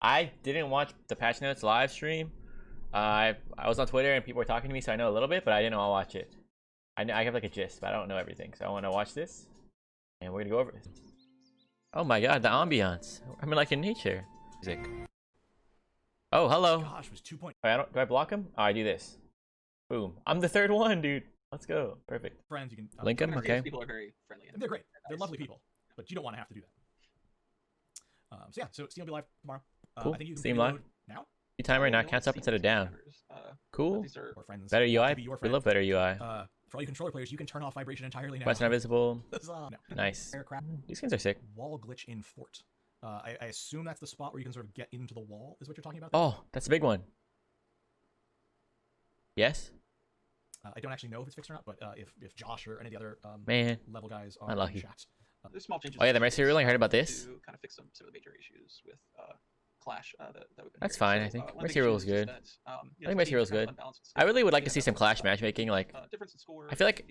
I didn't watch the patch notes live stream. I was on Twitter and people were talking to me, so I know a little bit, but I didn't all watch it. I have like a gist, but I don't know everything. So I want to watch this, and we're gonna go over it. Oh my god, the ambiance! I'm in like in nature. Music. Oh, hello. Gosh, was 2 point. Wait, do I block him? Oh, I do this. Boom. I'm the third one, dude. Let's go. Perfect. Friends, you can link them. Okay. People are very friendly. They're great. They're lovely people, but you don't want to have to do that. So yeah, so Steam will be live tomorrow. Cool. I think you can Steam live now. Timer now counts up instead of down. Cool. Or friends. Better UI. Be your We friend. love better UI. For all you controller players, you can turn off vibration entirely now. Quests not visible. No. Nice. Aircraft. These skins are sick. Wall glitch in fort. I assume that's the spot where you can sort of get into the wall. Is what you're talking about? Oh, that's a big one. Yes. I don't actually know if it's fixed or not, but if Josh or any of the other Man, level guys are unlucky. in chat. There's small changes. Oh yeah, the Mercy ruling. Heard about this? To kind of fix some of the major issues with Clash that we've been That's hearing. fine. I So, think one Mercy big rule change is good. that, I think Mercy rule is good. I really would like to see some Clash matchmaking. Like, difference in score. I feel like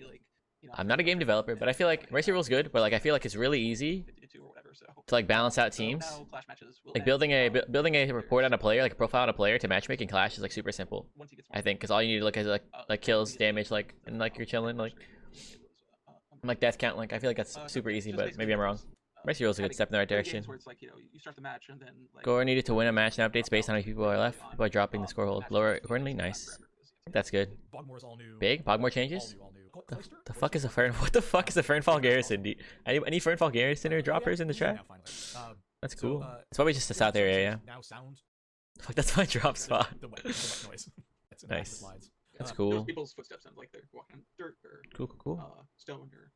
I'm not a game developer, but I feel like Mercy rule is good. But like, I feel like it's really easy to like balance out teams. Like building a report on a player, like a profile on a player to matchmake in Clash is like super simple. I think because all you need to look at is like kills, damage, like and like you're chilling, like death count. Like I feel like that's super easy, but maybe I'm wrong. Mercy rule is a good step in the right direction. Gore needed to win a match and updates based on how many people are left by dropping the score hold lower accordingly. Nice. That's good. Big Bogmore changes. The fuck is a Fern? What the fuck is a Fernfall Garrison? Any Fernfall Garrison or droppers in the chat? That's cool. It's probably just the south area. Yeah. Fuck, that's my drop spot. Nice. That's cool. People's footsteps sound like they're walking on dirt or Cool. stone or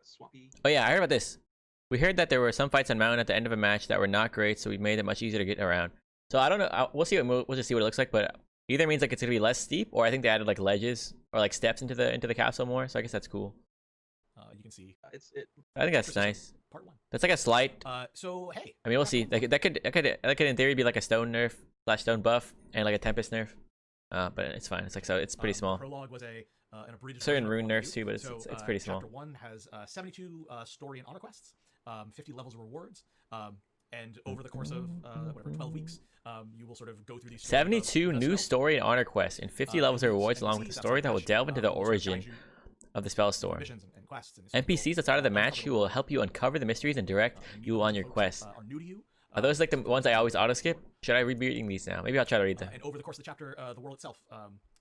swampy. Oh yeah, I heard about this. We heard that there were some fights on Mountain at the end of a match that were not great, so we made it much easier to get around. So I don't know. We'll see. We'll just see what it looks like, but either means like it's gonna be less steep, or I think they added like ledges or like steps into the castle more. So I guess that's cool. You can see. I think that's nice. Part 1. That's like a slight. So hey. I mean, we'll see. That could in theory be like a stone nerf / stone buff and like a Tempest nerf. But it's fine. It's like so. It's pretty small. Prologue was an abridged certain rune nerfs too, but it's pretty small. Chapter 1 has 72 story and honor quests, 50 levels of rewards, and over the course of whatever 12 weeks, you will sort of go through these 72 new story and honor quests and 50 levels of rewards, along with the story that will delve into the origin of the spell storm. NPCs outside of the match who will help you uncover the mysteries and direct you on your quest. Are those like the ones I always auto skip? Should I be reading these now? Maybe I'll try to read them. And over the course of the chapter, the world itself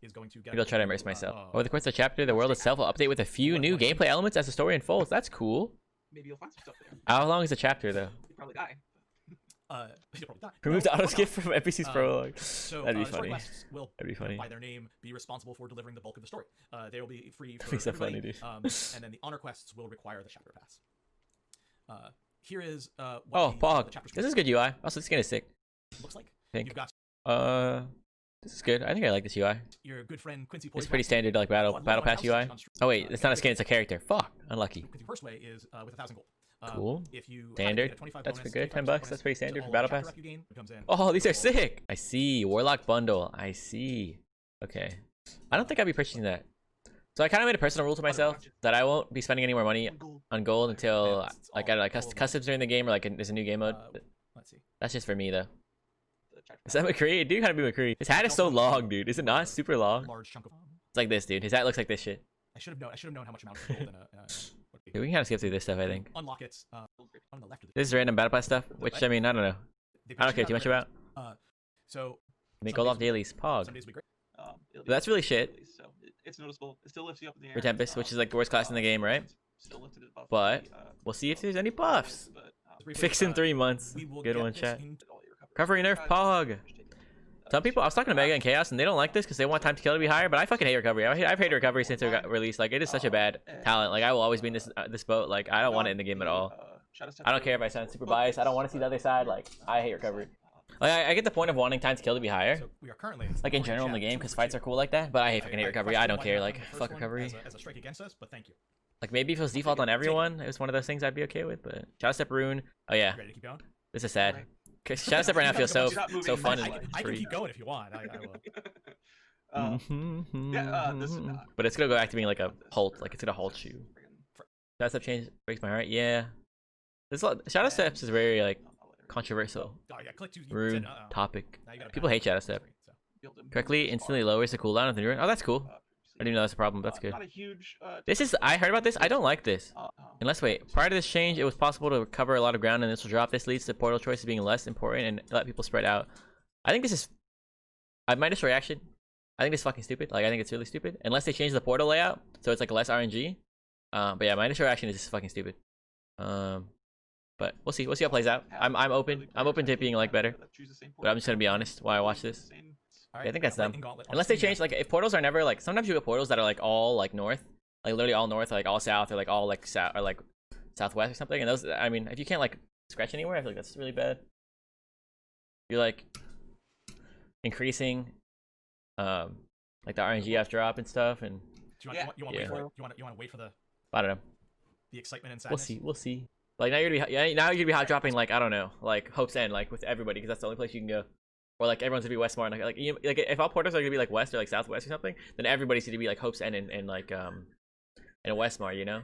is going to get. Maybe I'll try to immerse myself. Over the course of the chapter, the world itself will update with a few new gameplay elements as the story unfolds. That's cool. Maybe you'll find some stuff there. How long is the chapter though? You'll probably die. You'll probably die. Remove the auto skip from NPC's prologue. So, That'd be funny. Will, That'd be funny. By their name, be responsible for delivering the bulk of the story. They will be free for That'd be so everybody, funny, dude. and then the honor quests will require the chapter pass. Here is oh, Pog. This is good UI. Also, this skin is sick. Looks like. Think. You've got this is good. I think I like this UI. your good friend Quincy. It's pretty standard like battle pass UI. Oh wait, it's not a skin. It's a character. Fuck. Unlucky. The first way is with 1,000 gold. Cool. If you Standard. That's pretty good. $10. That's pretty standard for battle pass. Oh, these are sick. I see. Warlock bundle. I see. Okay. I don't think I'd be purchasing that. So I kind of made a personal rule to myself that I won't be spending any more money on gold until like I like customs are in the game or like there's a new game mode. Let's see. That's just for me though. Is that McCree? Dude, kind of be McCree. His hat is so long, dude. Is it not super long? Large chunk of. It's like this, dude. His hat looks like this shit. I should have known how much amount of gold in a. Dude, we can kind of skip through this stuff, I think. Unlock it on the left of this is random battle pass stuff, which I mean, I don't know. I don't care too much about. So. Make gold off dailies. Pog. Some days will be great. That's really shit. So it's noticeable. It still lifts you up in the air. For Tempest, which is like the worst class in the game, right? But we'll see if there's any buffs. Fix in 3 months. Good one, chat. Recovery nerf Pog. Some people, I was talking to Mega and Chaos, and they don't like this because they want time to kill to be higher. But I fucking hate recovery. I've hated recovery since it got released. Like it is such a bad talent. Like I will always be in this boat. Like I don't want it in the game at all. I don't care if I sound super biased. I don't want to see the other side. Like I hate recovery. Like I get the point of wanting time to kill to be higher. So we are currently like in general in the game because fights are cool like that. But I fucking hate recovery. I don't care. Like fuck recovery. As a strike against us, but thank you. Like maybe if it was default on everyone, it was one of those things I'd be okay with. But Shadow Step Rune. Oh yeah. Ready to keep going? This is sad. Shadow Step right now feels so fun and I can free. keep going if you want. I will. But it's gonna go back to being like a halt. Like it's gonna halt you. Shadow Step change breaks my heart. Yeah. This Shadow Steps is very like controversial Oh yeah, click to rude topic. Now you gotta People hate shadow step. Correctly instantly lowers the cooldown of the neuron. Oh, that's cool. I didn't know that's a problem. That's good. Not a huge, This is, I heard about this. I don't like this. Unless, wait, prior to this change, it was possible to cover a lot of ground and this will drop. This leads to portal choices being less important and let people spread out. I think this is, my initial reaction, I think this is fucking stupid. Like, I think it's really stupid. Unless they change the portal layout, so it's like less RNG. But yeah, my initial reaction is this is fucking stupid. But we'll see how it plays out. I'm open to it being like better. But I'm just gonna be honest while I watch this. All Yeah, I think that's dumb. Gauntlet. Unless they change, like, if portals are never, like, sometimes you get portals that are, like, all, like, north. Like, literally all north, or, like, all south, or, like, all, like, south, or, like, southwest or something. And those, I mean, if you can't, like, scratch anywhere, I feel like that's really bad. You're, like, increasing, like, the RNG F drop and stuff, and... Do you want to wait for the I don't know. excitement and sadness? We'll see. Like, now you're gonna be hot dropping, like, I don't know, like, Hope's End, like, with everybody, because that's the only place you can go. Or like everyone's gonna be Westmar, like if all portals are gonna be like west or like southwest or something, then everybody's gonna be like Hope's End and like and Westmar, you know.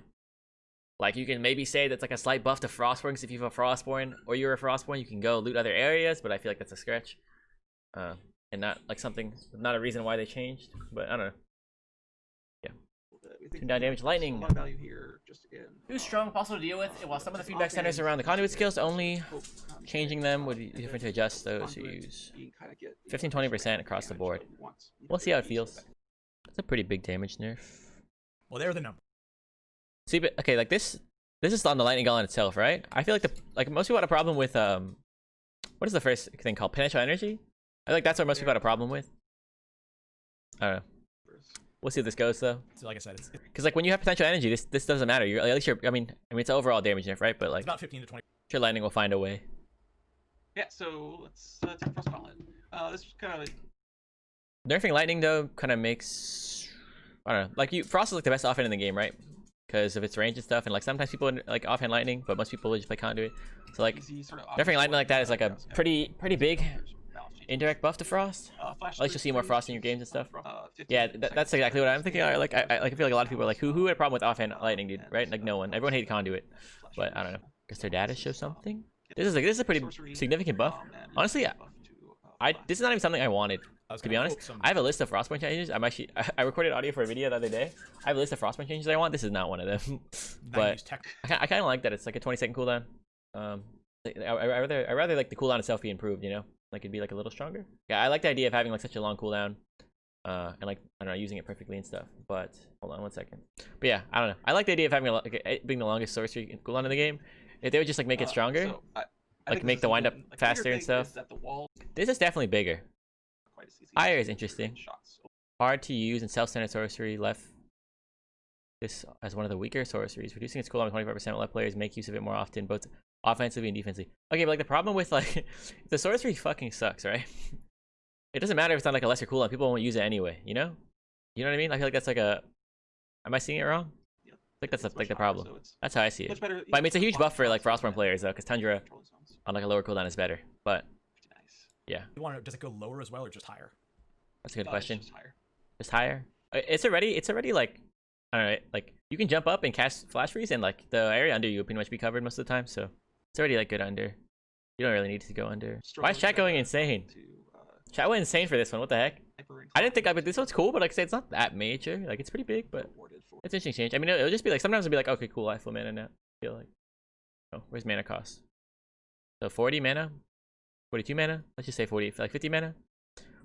Like you can maybe say that's like a slight buff to Frostborn, because if you have a Frostborn or you're a Frostborn, you can go loot other areas, but I feel like that's a stretch, and not like something, not a reason why they changed. But I don't know. Yeah. Tune down damage, lightning. Value here, just again, Too strong, possible to deal with. While some of the feedback centers around the conduit skills, only changing them would be different to adjust those who use 15-20% across the board. We'll see how it feels. That's a pretty big damage nerf. Well, they're the number. See, but okay, like this is on the lightning gauntlet itself, right? I feel like most people had a problem with what is the first thing called? Potential energy? I feel like that's what most people had a problem with. I don't know. We'll see how this goes though. So like I said, it's because like when you have potential energy, this doesn't matter. You're, at least you're. I mean it's overall damage nerf, right? But like about 15 to 20. Sure, lightning will find a way. Yeah, so let's take Frost Gauntlet. This is kind of like... Nerfing lightning though kind of makes, I don't know. Like Frost is like the best offhand in the game, right? Because of its range and stuff, and like sometimes people like offhand lightning, but most people just play conduit. So like nerfing lightning like that is like a pretty big indirect buff to Frost. At least you'll see more Frost in your games and stuff. Yeah, that's exactly what I'm thinking. I feel like a lot of people are like, who had a problem with offhand lightning, dude? Right? Like no one. Everyone hated conduit, but I don't know. Guess their data shows something. This is a pretty significant buff. Honestly, this is not even something I wanted. To be honest, I have a list of Frostbom changes. I recorded audio for a video the other day. I have a list of Frostbom changes I want. This is not one of them. But I kind of like that it's like a 20-second cooldown. I rather like the cooldown itself be improved, you know, like it'd be like a little stronger. Yeah, I like the idea of having like such a long cooldown, and like I don't know, using it perfectly and stuff. But hold on one second. But yeah, I don't know. I like the idea of having being the longest sorcery cooldown in the game. If they would just like make it stronger, like make the wind up faster and stuff. This is definitely bigger. Fire is interesting. Hard to use and self-centered sorcery left this as one of the weaker sorceries. Reducing its cooldown by 25% let players make use of it more often, both offensively and defensively. Okay, but like the problem with like the sorcery fucking sucks, right? It doesn't matter if it's not like a lesser cooldown. People won't use it anyway, you know? You know what I mean? I feel like that's like a... Am I seeing it wrong? I think that's like the problem. That's how I see it. But I mean, it's a huge buff for like Frostborn players though, because Tundra on like a lower cooldown is better. But yeah. Does it go lower as well or just higher? That's a good question. Just higher. It's already like, I don't know, like you can jump up and cast flash freeze, and like the area under you will pretty much be covered most of the time. So it's already like good under. You don't really need to go under. Why is chat going insane? Chat went insane for this one. What the heck? I didn't think this one's cool, but like I said, it's not that major. Like it's pretty big, but it's an interesting change. I mean, it'll just be like sometimes it'll be like, okay, cool, I have full mana now. I feel like, oh, where's mana cost? So 40 mana, 42 mana. Let's just say 40, like 50 mana.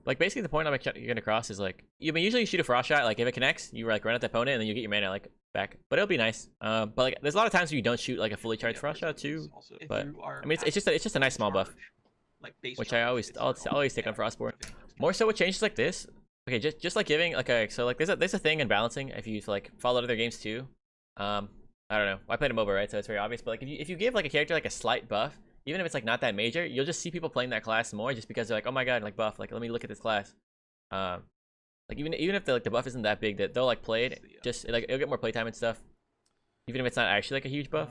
Like basically the point I'm like, you're gonna cross is like you usually shoot a frost shot. Like if it connects, you like run at the opponent and then you get your mana like back. But it'll be nice. But like there's a lot of times where you don't shoot like a fully charged frost shot too. But I mean it's just a nice small buff, which I'll always take on Frostborn. More so with changes like this. Okay, just like giving like so like there's a thing in balancing if you like followed other games too. I don't know. I played a MOBA, right? So it's very obvious. But like if you give like a character like a slight buff, even if it's like not that major, you'll just see people playing that class more just because they're like, oh my god, like buff, like let me look at this class. Like even if the buff isn't that big, that they'll like play it, just like it'll get more playtime and stuff. Even if it's not actually like a huge buff,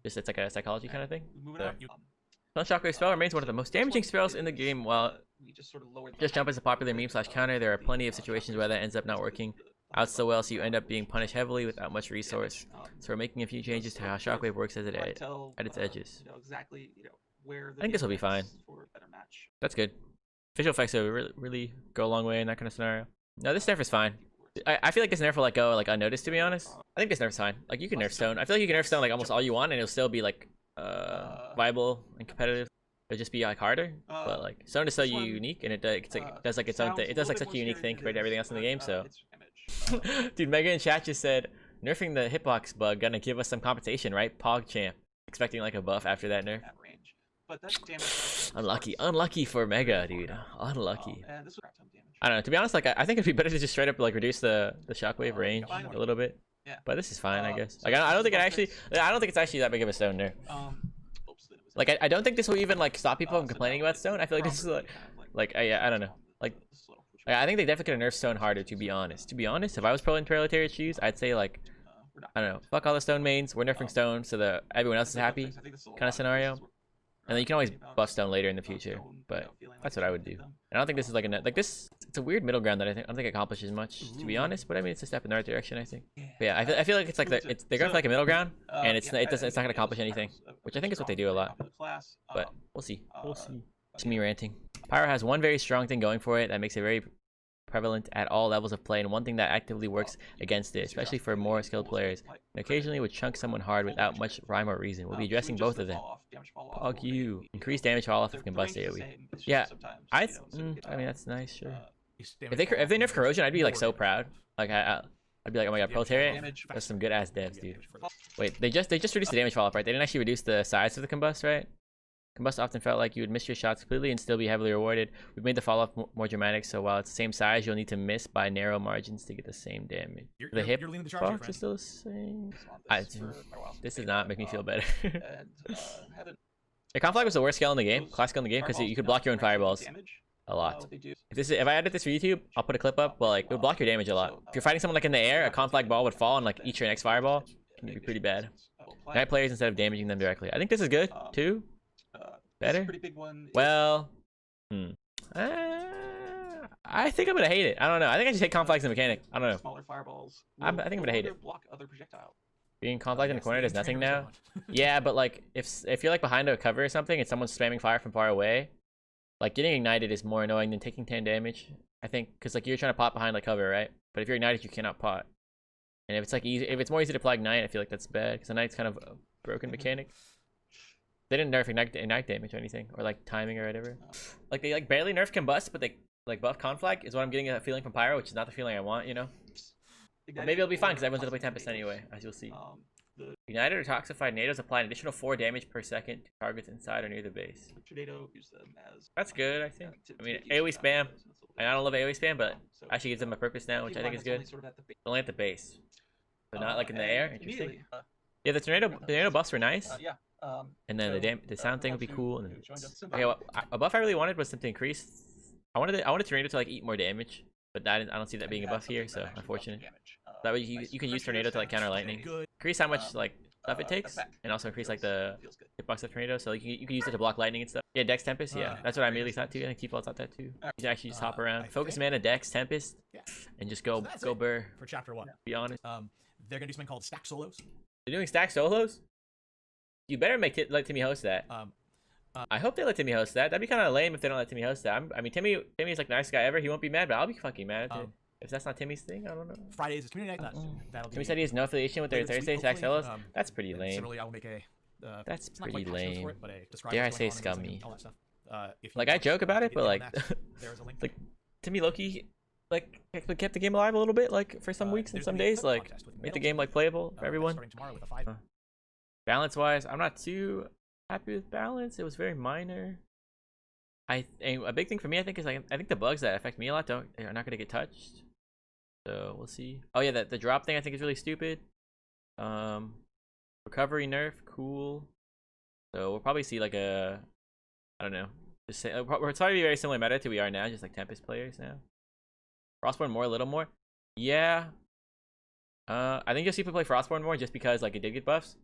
just it's like a psychology kind of thing. Stun Shockwave spell remains one of the most damaging spells in the game. While just jump is a popular meme / counter, there are plenty of situations where that ends up not working out so well, so you end up being punished heavily without much resource. So we're making a few changes to how Shockwave works at its edges. where the I think this will be game fine. is for a better match. That's good. Visual effects will really go a long way in that kind of scenario. No, this nerf is fine. I feel like this nerf will like go like unnoticed, to be honest. I think this nerf is fine. Like you can nerf stone. I feel like you can nerf stone like almost all you want and it'll still be like viable and competitive. It'll just be like harder, but like stone is so unique and it does like its own thing. It does like such a unique thing compared to everything else in the game. So, dude, Mega in chat just said nerfing the hitbox bug gonna give us some compensation, right? Pog champ, expecting like a buff after that nerf. But that's damage. Unlucky for Mega, dude. Unlucky. And this was damage. I don't know. To be honest, like I think it'd be better to just straight up like reduce the shockwave range a little bit. Yeah. But this is fine, I guess. Like I don't think it's actually that big of a stone nerf. Like I don't think this will even like stop people from complaining about stone. I feel like this is like I don't know. Like I think they definitely could have nerfed stone harder. To be honest, if I was pro in Proletariat shoes, I'd say like I don't know. Fuck all the stone mains. We're nerfing stone so that everyone else is happy, kind of scenario. And then you can always buff stone later in the future, but that's what I would do. And I don't think this is like this. It's a weird middle ground that I don't think accomplishes much, to be honest. But I mean, it's a step in the right direction, I think. But yeah, I feel like it's like they're going for like a middle ground, and it's not gonna accomplish anything, which I think is what they do a lot. But we'll see. It's me ranting. Pyro has one very strong thing going for it that makes it very prevalent at all levels of play, and one thing that actively works against it, especially for more skilled players, and occasionally would chunk somean hard without much rhyme or reason. We'll be addressing both of them. Fuck you. Increase damage fall off of combust AoE. Yeah, I mean that's nice, sure. If they nerf corrosion, I'd be like so proud. Like I'd be like, oh my god, Proletariat, that's some good ass devs, dude. Wait, they just reduced the damage fall off, right? They didn't actually reduce the size of the combust, right? Combust often felt like you would miss your shots completely and still be heavily rewarded. We've made the fall-off more dramatic, so while it's the same size, you'll need to miss by narrow margins to get the same damage. The hip box is still the same. This does not make me feel better. The conflict was the worst skill in the game, class skill in the game, because you could block your own fireballs a lot. If I edit this for YouTube, I'll put a clip up, but like it would block your damage a lot. If you're fighting someone like in the air, a conflict ball would fall and like eat your next fireball. It can be pretty bad. Night players instead of damaging them directly. I think this is good too. Better? Well, I think I'm gonna hate it. I don't know. I think I just hate conflicts in mechanic. I don't know. Smaller fireballs. I think I'm gonna hate it. Block other projectiles. Being conflict in the corner does nothing now. Yeah, but like if you're like behind a cover or something and someone's spamming fire from far away, like getting ignited is more annoying than taking 10 damage. I think because like you're trying to pot behind like cover, right? But if you're ignited, you cannot pot. And if it's like if it's more easy to apply ignite, I feel like that's bad because ignite's kind of a broken mechanic. They didn't nerf ignite damage or anything, or like timing or whatever. Like they like barely nerf combust, but they like buff conflict is what I'm getting a feeling from Pyro, which is not the feeling I want, you know. But maybe it'll be fine because everyone's gonna play Tempest anyway, as you'll see. Ignited or toxified nados apply an additional 4 damage per second to targets inside or near the base. That's good, I think. I mean, AoE spam. I don't love AoE spam, but actually gives them a purpose now, which I think is good. Only at the base, but not like in the air. Interesting. Yeah, the tornado buffs were nice. And then the sound thing would be cool. And then, okay, well, a buff I really wanted was to increase. I wanted tornado to like eat more damage, but I don't see that being a buff here, so unfortunate. That way you can use tornado to like counter lightning. Increase how much like stuff it takes, and also increase like the hitbox of tornado, so like, you can use it to block lightning and stuff. Yeah, Dex Tempest. Yeah, that's what I immediately thought too. I think T-Fault thought that too. You can actually just hop around, focus mana, Dex Tempest, and just go burr. For chapter 1. Be honest. They're gonna do something called stack solos. They're doing stack solos. You better let Timmy host that. I hope they let Timmy host that. That'd be kind of lame if they don't let Timmy host that. I mean, Timmy's like the nicest guy ever. He won't be mad, but I'll be fucking mad at it. If that's not Timmy's thing, I don't know. Fridays is community night. Timmy said he has no affiliation with their Thursday stack solos. That's pretty lame. Similarly, I will make a. That's pretty lame. It, Dare I say scummy? If like I joke about it, but like, like Timmy Loki, like kept the game alive a little bit, like for some weeks and some days, like made the game like playable for everyone. Balance wise, I'm not too happy with balance. It was very minor. A big thing for me, I think, is I think the bugs that affect me a lot are not gonna get touched. So we'll see. Oh yeah, the drop thing I think is really stupid. Recovery nerf, cool. So we'll probably see like I don't know. We're probably very similar meta to we are now, just like Tempest players now. Frostbom more, a little more. Yeah. I think you'll see people play Frostbom more just because like it did get buffs.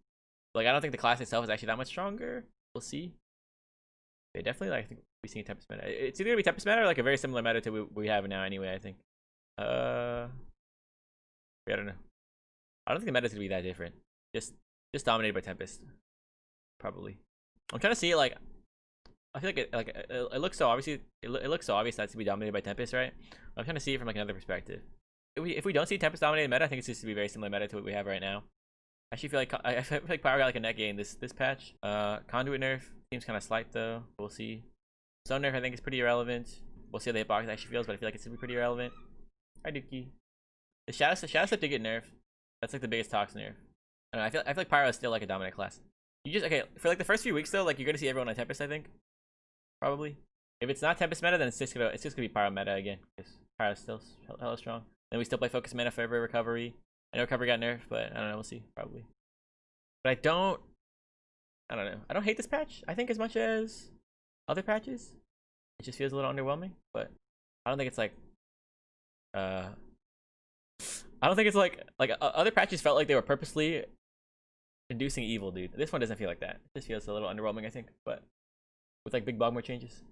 Like I don't think the class itself is actually that much stronger. We'll see. Yeah, definitely. Like, I think we're seeing Tempest meta. It's either gonna be Tempest meta or like a very similar meta to we have now anyway. I think. Yeah, I don't know. I don't think the meta's gonna be that different. Just dominated by Tempest. Probably. I'm trying to see like I feel like it looks so obviously it looks so obvious that's to be dominated by Tempest, right? I'm trying to see it from like another perspective. If we don't see Tempest dominated meta, I think it's just to be very similar meta to what we have right now. I actually feel like I feel like Pyro got like a net gain this patch. Conduit nerf seems kind of slight though. We'll see. Stone nerf I think is pretty irrelevant. We'll see how the hitbox actually feels, but I feel like it's gonna be pretty irrelevant. Hi Dookie. The Shadow Step did get nerfed. That's like the biggest Tox nerf. I don't know, I feel like Pyro is still like a dominant class. You just okay for like the first few weeks though, like you're gonna see everyone on Tempest, I think. Probably. If it's not Tempest meta, then it's just gonna be Pyro meta again. Because Pyro's still hella strong. Then we still play Focus Mana for every recovery. I know recovery got nerfed, but I don't know, we'll see, probably. But I don't know. I don't hate this patch, I think, as much as other patches. It just feels a little underwhelming, but I don't think it's like I don't think it's like other patches felt like they were purposely inducing evil, dude. This one doesn't feel like that. This feels a little underwhelming, I think, but with like big Bogmore changes.